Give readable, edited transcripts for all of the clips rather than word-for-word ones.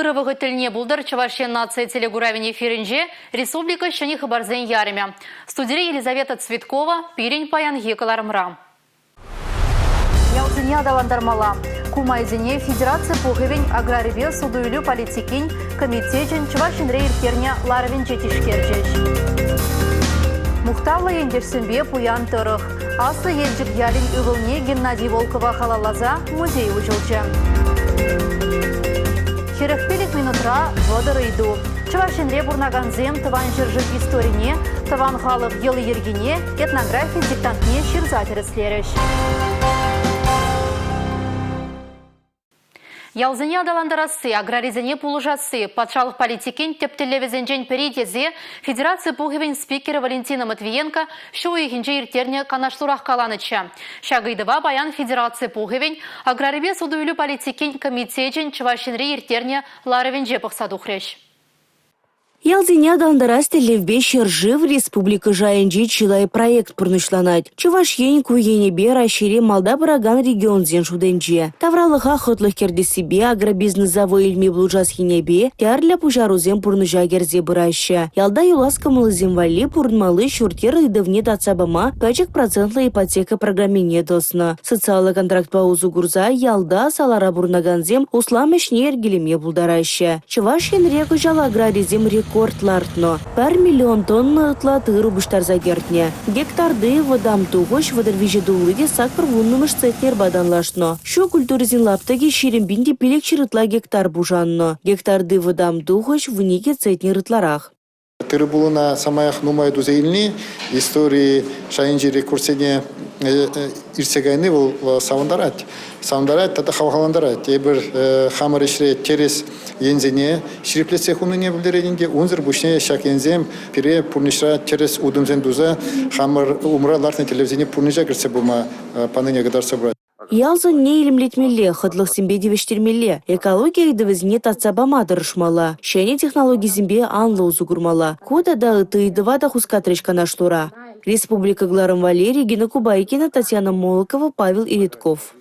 ырывығы тіліне бұлдыр Чувашия нация телегуравин эфирінже республика шыны хабарзен яреме. Студия Елизавета Цветкова, пирень паян гекаларымра. Ялзыне адаландармала. Кумайзине Федерация Пуховень аграрибе судуйлю политикин комитетен Чувашин рейркерне ларвин жетишкерчеш. Мухтавла ендерсенбе пуян тырых. Асы елжік ялин үгілне Геннадий Волкова халалаза музей ұжылчы. Херекпелік минутра водыр үйду. Чувашин ребурнаган зем тыван жыржық историне, тыван халық елы ергене, этнография диктантне ширзатеріслеріш. Ялзыне адаландарасы, аграризіне пулыжасы, патшалық политикен тептелевізенжен перейдезе Федерация Пуховень спикері Валентина Матвиенко шоу ехінже ертерне канашлурақ каланыча. Шагайдыва баян Федерация Пуховень аграрибе судуйлю политикен комитетен Чувашинри ертерне ларывенже пықсадухреш. Ялзыне адаландарас телевбе шержив республика жайынжи чилай проект пұрнышланать. Чуваш ен куенебе рашире малда бараган регионзен шуденже. Тавралыға хотлых кердесібе агробизнес завы илме блужас хенебе тярля пужарузен пұрныжа керзе бұраща. Ялда юлас камылызен вали пұрнмалы шуртер идывне датсабама 5% ипотека программине досна. Социалы контракт паузу гурза ялда салара бурнаганзем усламешне ергелеме булдараща. Чуваш ен регі жала аграризем рекордлартно. 1 миллион тонна ытлаты рубыштар загертне. Гектарды водам туғыш водырвежі дулыде сакпыр вуннымыш цетнер баданлашно. Шо культуризин лаптаги шерембинде пелек шырытла гектар бужанно. Гектарды водам туғыш вуниге цетнер ытларах. Тыры булына самаях нумай дузейлни истории шайынжи рекурсене ирсегайны был савандарать. Савандарать тата хавахаландарать. Ебір хамар ишре терес ензене шириплесе хуны не білдеренінде унзыр бушне шак ензем пире пурнишра терес удымзен дуза хамар умра лартны телевизине пурнижа кірсе бума паныне гадар собрать. Ялзын не илімлетмелі, қыдлық сімбе девештірмелі. Экология идывізіне татсабама дырышмала. Шәне технология зімбе анлы узугурмала. Кода да ыты идыва да хускатрышка наштура. Республика Гларым Валерий, Гена Кубайкина, Татьяна Молокова, Павел Иритков.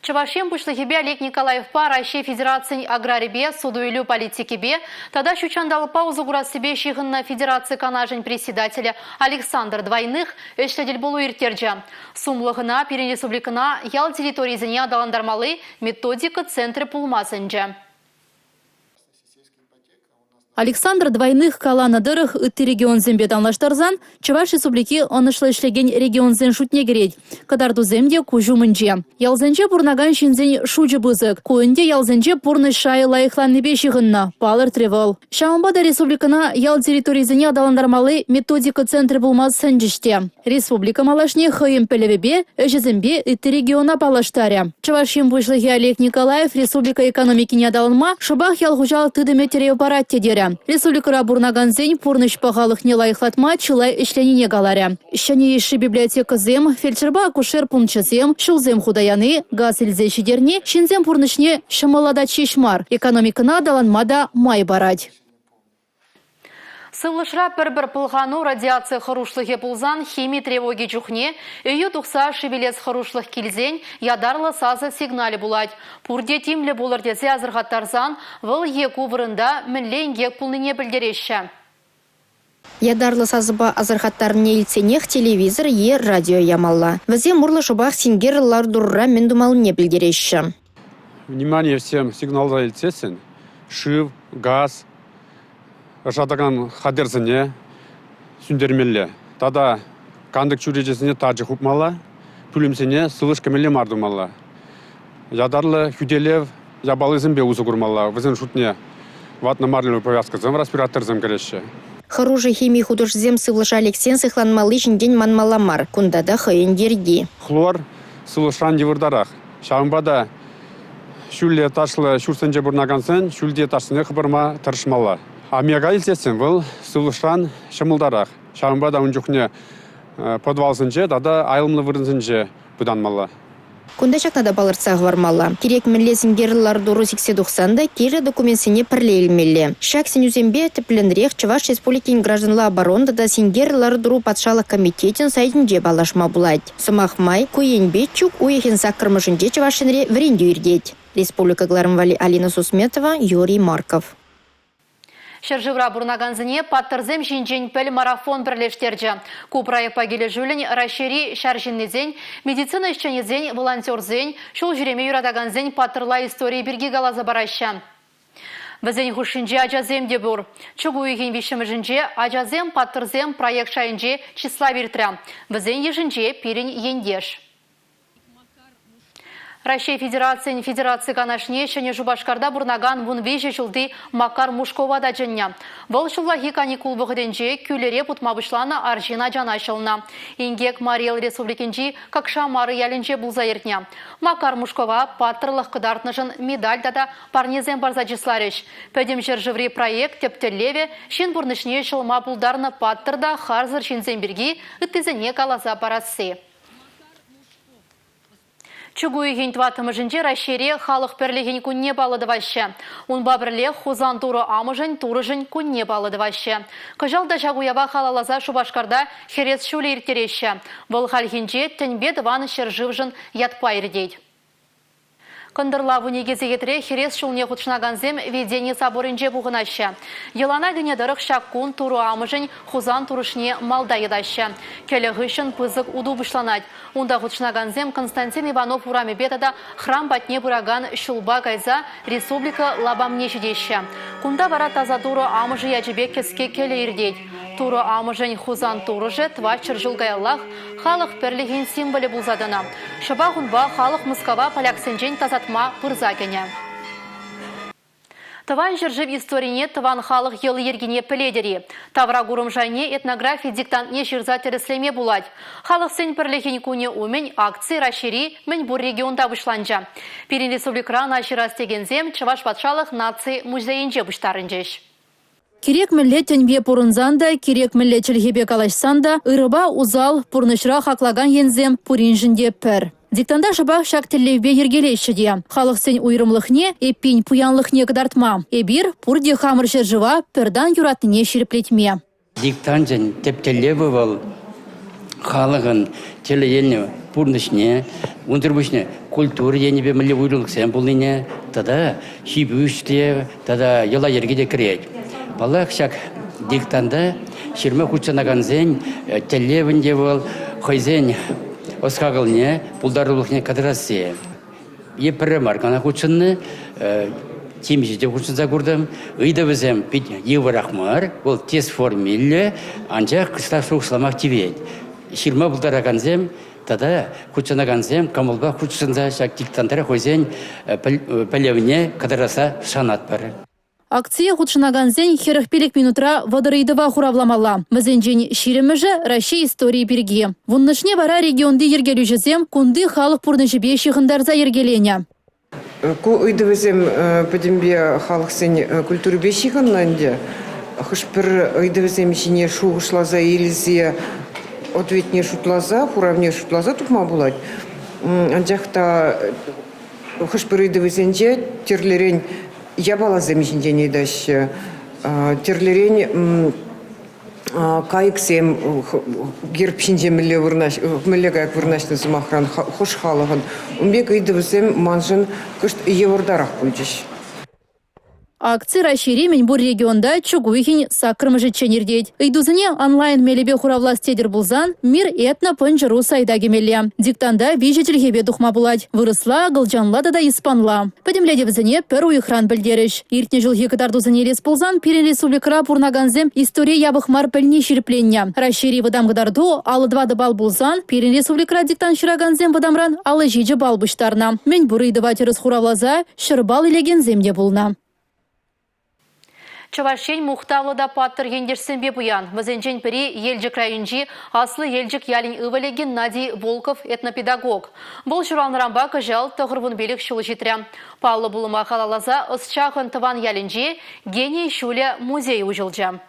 Чувашем пушлыхебе Олег Николаев па Россия Федерации аграрибе судуйлю политикебе тада шучандалы паузу гурас себе шихынна Федерации канажень председателя Александр Двойных эшледель болу иртерджа. Сумлығына перен республикана ял территоризіне адаландармалы методика центры пулмасынджа. Александр Двойных калана дырых ытты регион зембе данлаштарзан, Чуваш республики онышлы ишлеген регион зен шутне керет. Кадарду земде кужу мынже. Ялзенже пурнаган шинзен шучы бызык. Куынде ялзенже пурны шайы лайықланны бешігінна. Палыр тревел. Шамбада республикана ял территоризіне адаландармалы методика центры булмаз сэнджиште. Республика малашне хыйым пелевебе, эжезембе ытты региона палаштаря. Чувашим вышлыхи Олег Николаев республика экономики не адаланма, шыбах ялгужал тыдыме тереопаратте деря. Республика бурнаган зень пурныш пағалық не лайықлатма чылай ішленіне галаря. Ішіне еші библиотека зем, фельдшерба акушер пунчы зем, шылзем худаяны, газ илзе шидерне, шинзем пурнышне шымалада чешмар. Экономикана даланмада май барать. Сылышра бір пылғану радиация харушлығы пулзан химия тревоги жүхне, үйі тұқса шебелес харушлық келзен, ядарлы сазы сигнали булать. Пурде тимлі болыр дезе азырғаттарзан, выл еку вырында мінлен ек пулныне білдереші. Ядарлы сазыба азырғаттарыне илтсенех телевизор е радио ямалла. Візе мұрлы шыбақ сингер лардурра мендумалыне білдереші. Внимание всем сигналға илтсесін. Шыв, газ, жадаган хадерзіне сүндермелі. Тада кандық чүрежесіне тажы хупмала, пүлімсіне сылыш кемелі мардумала. Ядарлы хүделев ябалызым бе ұзы күрмала. Візін шутне ватна марлевый повязкызым, респираторзым кереші. Харужы химии художзем сывлыш Алексен сыхланмалы день манмаламар. Кундада хайын дерги. Хлор сылышран девырдарах. Шамбада шүлле ташлы шүрсенже бұрнағансен, шүлде ташлыны қыбырма тарышмала. Амияға илсесін бұл сылышран шымылдарақ. Шамбада үнжүхне подвалсынже, дада айылымлы вырынсынже бұданмала. Кунда шақнада балырсағы вармала. Керек мінлесін герлар дұру 90-да кері документсіне пірлейлмелі. Шак сенюзембе тіпленірек Чуваш республикин гражданла оборонда да сенгерлар дұру патшалық комитетен сайтынже балашма бұлайды. Сымақ май, көйенбе чук уехен сақырмышынже Чувашынре віренде үрдет. Республика Гларамвали Алина Сусметова, Юрий Марков. Шержевра бурнаганзыне паттырзем жинжен пәл марафон бірлештерді. Купрайы пагелі жүлін рашери шаржиннезен, медицина ішченезен, волонтерзен, шул жүреме юрадаганзен паттырла истории бірге галаза бараща. Візен хушинже ажазем де бұр. Чугу еген вишімі жінже ажазем паттырзем проект шайынже числа виртря. Візен ежінже перін ендеш. Россия Федерации канашне шыне Жубашкарда бурнаган вун вежі жылды Макар Мушкова да жыння. Бұл жыллахи каникул бұғыденже күлере путмабышлана аржина жанашылына. Ингек Мариэл Республикенжи какшамары ялінже бұлза ертня. Макар Мушкова паттырлық қыдартнышын медаль дада парнезен барза жисларыш. Пөдем жыржыври проект тептелеве шын бұрнышне шылма бұлдарны паттырда харзыр шинзен үттізіне каласа парасы. Чугуй ген тватымыжынже рашере халық перлеген күнне балыды ваще. Унба бірле хузан туры амыжын турыжын күнне балыды ваще. Кыжалда жагуява халалаза Шубашкарда херес шуле иртереші. Бұл халхинже тінбет ваны шержывжын ятпайыр дейд. Кындырла вунегезе етре херес шулне худшнаганзем ведение соборынже буғынашы. Елана генедырық шаккун туру амыжын хузан турышне малда едашы. Келі ғышын пызык уду бұшланать. Унда худшнаганзем Константин Иванов ураме бетада храм батне бураган шулба гайза республика лабамне жидеші. Кунда бара таза туру амыжы яжебек кеске келі ирдейд. Туру амыжын хузан турыжы твачыр жылгайлах халық перлеген символі бұлзадына. Шыба хунба халық Москва поляксенжен тазатма пырзагене. Таван жыржып историне таван халық елы ергене піледері. Тавра гурым жайне этнография диктантне жырза тереслеме булать. Халық сен пірлеген күне умен акции рашери мен бұр регионда бұшланжа. Перен республикран аширас тегензем Чаваш патшалық нации музейінже бұштарынжеш. Керек мілле тенбе пұрынзанда, керек мілле чілгебе калашсанда, ырыба узал пұрнышыра хақлаган ензем пұринжінде пір. Диктанда шабақ шак тіллевбе ергелеші де. Халық сен уйрымлықне, эппин пуянлықне кыдартма. Эбир пұрде хамыр жыржыва пірдан юратыне шеріплетме. Диктанжын тептелеві бол халығын телі еліне пұрнышне, ұндырбышне культура енебе мілі уйрылық сен бұлыне, тада шибүште, тада ела ергеде кірет. Балақ шак диктанда шерме құтшанаған зен телевінде бол қойзен осқағылне бұлдарылықне кадырасы. Епірі марқана құтшынны темежеде құтшынса көрдім. Үйді бізім еварақмар, ол тез формелі, анжақ қыстақ соғысламақ тевет. Шерме бұлдараған зем, тада құтшанаған зем, камылба құтшынса шак диктандары қойзен пәлевіне кадыраса шанат бары. Акция худшынаганзен херахпелек минутра водорыйдыва хуравламала. Мазенжен ширемежі Россия истории берге. Вуннышне бара регионды ергелюжезем кунды халық пурнышыбе шихындарза ергелене. Ку ыйдывызем падембе халық сен культурбе шихыннанде. Хышпір ыйдывызем ішіне шуғышлаза елізе ответне шутлаза, хуравне шутлаза тұқма булать. Анжақта хышпір ыйдывызенже терлерен я была замещение дальше. Терлерень кайксем гербшинже милле как вырнашны замахран хош халаган. Умбек идывсем манжын кышт евардарах пульчиш. Акция расширемень бур регионда чугуихин сакрымыжы ченердеть. Идузыне онлайн мелебе хуравлас тедер булзан мир этно пынжыру сайда гемеле. Диктанда вижетельгебе духма булать. Вырысла, гылжанла да испанла. Подемледе візіне пір уйхран білдеріш. Иртне жылғы кыдардузыне респулзан перен республикра пурнаганзем история ябықмар пілне шерпленне. Расшири выдам кыдарду, алы 2 бал булзан, перен республикра диктан шыраганзем выдамран алы 7 бал бұштарна. Мен бұрыйды ватерыз хуравлаза, шырбал илеген земде булна. Чавашень мухтавлыда паттыр ендерсенбе буян. Вазенжен пери елжік райынжи аслы елжік ялин ывалеген Нади Волков этнопедагог. Бұл журалнырамба кыжал тұғырвын белік шулы жетірі. Паллы бұлыма қалалаза ысчағын тыван ялинжи гений шуле музей ұжылжа.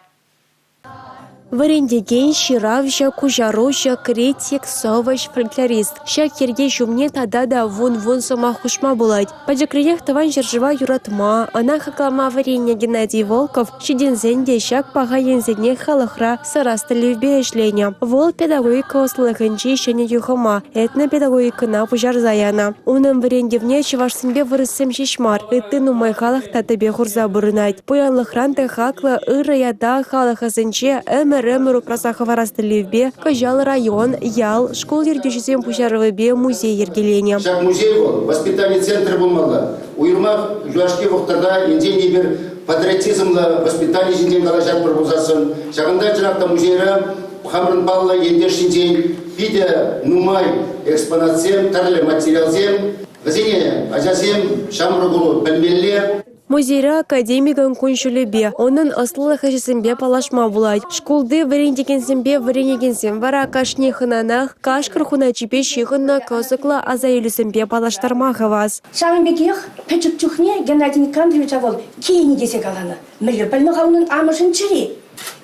Варендеген, ширавжа, кужарожа, критик, совыш, фольклорист. Шак ерге жумне тадада вун сома хушма булать. Паджакриях таван жиржива юратма, она хаклама варенья Геннадий Волков, шидензенде шак пагаензене халахра сараста ливбе эшленя. Вол педагогика ослыхынчи шене юхама, этна педагогика на пужар заяна. Унам варендевне чевашсынбе вырысым шишмар, ыттыну майхалах татабе хурза бурынать. Пуянлыхранты хакла ыры яда халахасынче Рэмеру прасахаварасты ливбе, Кажал район, Ял, школ ердюшизем пушаровыбе музей ергелене. Шак музей был, воспитание центра булмалла. Уйрмах жуашке вақтарда инден бір патриотизмла воспитание жинден галажат бір бұлзасын. Шағында жырақта музейра хамрын балла ендершінден пиде нумай экспонатсем, тарлы материалзем, газине ажасем шамры бұлы пәлмелле. Музейра академиган күншілібе, оның асылы хашысымбе палашма булать. Школды варендегенсімбе варенегенсім вара кашне хынанах, кашкар хуначипе шихынна косықла азайлюсімбе палаштарма хавас. Шамбекех печік чухне Геннадий Никандрович авол кейні десе қаланы. Мілі білні қауның амышын чири.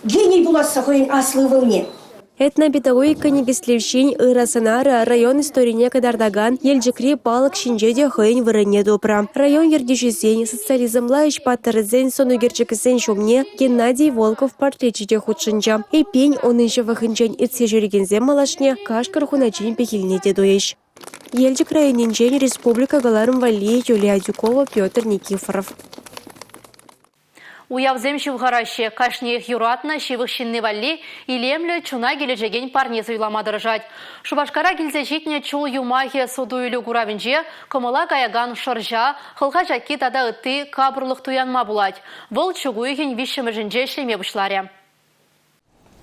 Гений буласы қойын аслы вылне. Этнопедагогика негислевшин ырасынары район историне кадардаган елжикри балык шинжеде хыйн вырыне допра. Район ердешізен социализмла ишпаттырызен сонугерчикісен шумне Геннадий Волков портретчиде худшынча. Эпень оныншы вахынчен итсе жүргензе малашне кашкар хуначин пехилне дедуеш. Елжик районинчен республика галарым вали Юлия Дюкова, Петр Никифоров. Уявзем шивгараще, кашнех юратна, шивыхшинны валли, илемлі чуна кележеген парнез уйламадыржать. Шубашкара келзежитне чул юмахе судуйлю гуравинже, комыла каяган шыржа, хылға жакки тада ытты кабырлық туянма булать. Бұл чугуйген вишімі шлеме бұшларе.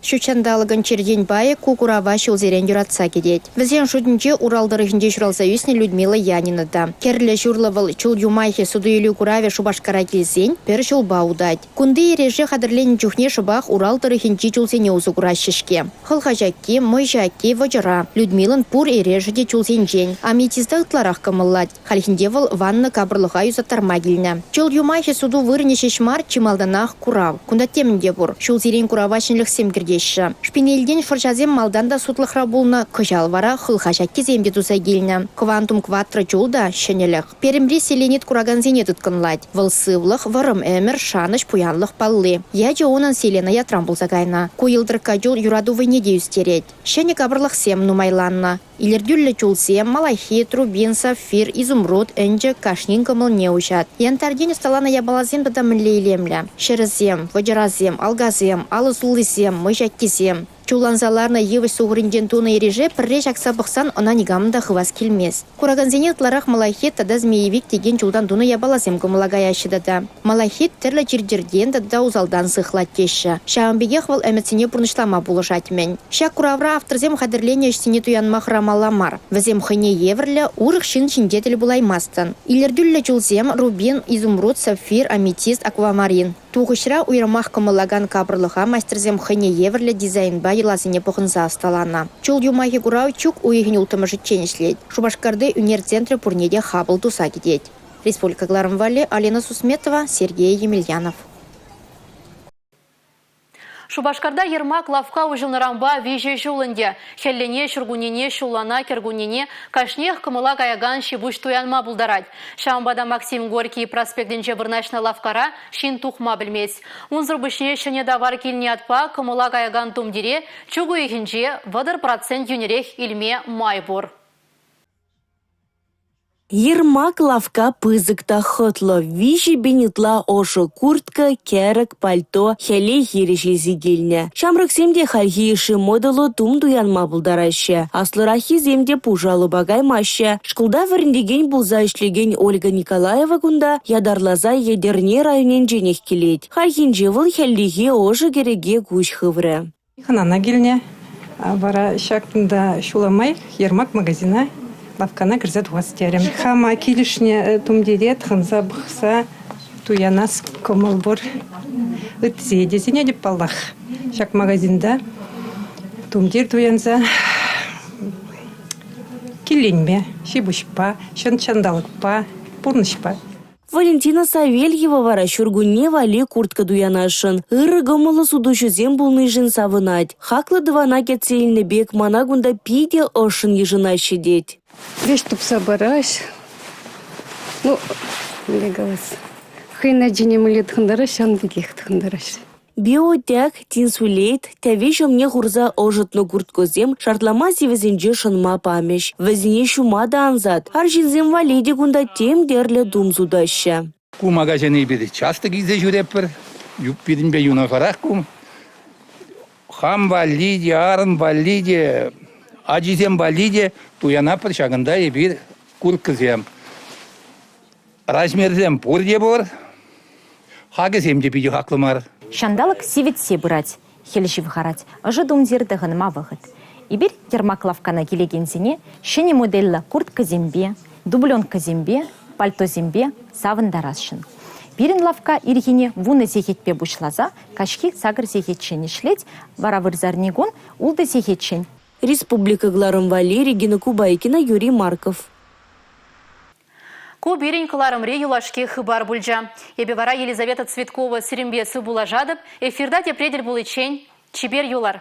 Шучандалыгын черден бае кукурава шулзерен юратса кедет. Візен шудынче Уралдырыхынде Шуралсоюзне Людмила Янина да. Керлі журлавыл чул юмайхе судуйлю кураве Шубашкара келсен, пер шулба удать. Кунды ереже хадырлен чухне шубах Уралдырыхынче чулсене узугурашшишке. Хылхажакки, мойжакки, вожыра. Людмилан пур ережеде чулсенчен. Аметизда ытларах камыллать. Хальхиндевал ванна кабырлыха юзаттарма келіне. Чул юмайхе суду вырыне шешмар чималданах курав. Кунда темінде бур. Шулзерен куравашынлық семгірде. Шпинелден форжазем малданда сутлықра болна күжал вара хылхашакки земде туса келіне. Квантум кватра жолда шенелік. Перембре селенет кураган зене тұткынлад. Вылсывлық, варым әмір, шаныш пуянлық паллы. Я онан селена ятрам болса кайна. Куйылдырка жол юраду вайнеде үстерет. Шене кабырлық сем нумайланна. Илердюллі чулсем, малахит, рубин, сафир, изумруд, энджі, кашнин кымыл не ушат. Янтарден ұсталана ябалазем да мілейлемлі. Шерізем, ваджаразем, алгазем, алысулысем, мыжаккизем. Чуланзаларна евы суғырынден туны ереже пірре жақса бұқсан она негамында хывас келмес. Кураганзене ұтларақ малахит тада змеевик деген чулдан туны ябалазем кымылагай ашыдада. Малахит тірлі жердерден тада узалдан сықлат кеші. Шағымбеге хвал әмітсіне бұрнышлама бұлышат мен. Шақ куравра авторзем қадырлене ішсіне туянмақ рамаламар. Візем хыне еврлі урық шын шиндетілі бұлаймастын. Илердүлі чулзем рубин, изумруд, сафир, аметист, аквамарин. Туғышра уйрамақ кымылаган кабырлыға мастерзем хыне еврлі дизайнба еласыне пұхынса асталана. Чул юмахи курау чук уйгін ұлтымышы ченешлет. Шубашкарды унер-центры пурнеде хабыл туса кедет. Республика Гларамвали, Алина Сусметова, Сергей Емельянов. Шубашкарда Ермак лавка ужылнырамба виже жулынде. Хеллене, шургунине, шулана, кергунине, кашнех кымыла каяган шибуш туянма булдарать. Шамбада Максим Горький проспектінже бірнашна лавкара шин тухма білмес. Унзыр бішне шыне давар келіне атпа кымыла каяган тумдире, чугу ехінже вадыр процент юнерех илме майбор. Ермак лавка пызыкта хытлы, виши бенетла ошо куртка, керек, пальто, хеле ереші зигеліне. Шамрық земде хархиеші модалы тум дуянма бұлдарашы. Аслырахи земде пужалы багаймашы. Шкулда віріндеген бұлза ішлеген Ольга Николаева күнда ядарлаза едерне районен женех келет. Хархинже выл хеллеге ошо кереге күш хывры. Ханана келіне, бара шактында шуламай, Ермак магазина. Лавкана кірзет уастерем. Хама килишне тумдерет, ханза бұқса, туянас комылбор үтзеде зене деп баллах. Шак магазинда тумдер туянза киленме, шибушпа, шанчандалықпа, пурнышпа. Валентина Савельева вара шургуне вали куртка дуянашын. Ыры гымылы судушузем булны жын савынать. Хаклы дывана кетсельны бек манагунда пиде ошын ежына щедеть. Вещь тупса бараш. Ну, не голос. Хайна джинем лет хандараш, андиких хандараш. Биотяг, тинсулейт, тявешел мне хурза ожытну курткозем, шартлама сивезенже шынма памеш. Везіне шумада анзат, аржинзем валеде гунда тем дерле дум зудаща. Кумага жene bir часто гизе жүреппір, юппидin бе юнахарах кум. Хам валиде, арын валиде, ажизем валиде, туянапыр шагында ебір курткызем. Размерзем пурде бор, хагызем де биде хаклымар. Шандалык сивитсе бұрать, хеліші вғарать, ұжы думдерді ғыныма вғыт. Ибір кермаклавкана келегензіне, шені моделлі куртка зембе, дубленка зембе, пальто зембе, савындарасшын. Бірін лавка иргене вуны зехетпе бұшлаза, кашки сагыр зехетшен ішлет, варавырзарнигон улды зехетшен. Республика Гларым Валерий, Гена Кубайкина, Юрий Марков. Ку берень кыларымре юлашке хыбар бульджа. Ебевара Елизавета Цветкова сирембесі була жадып, эфирда тепредель булычень, чибер юлар.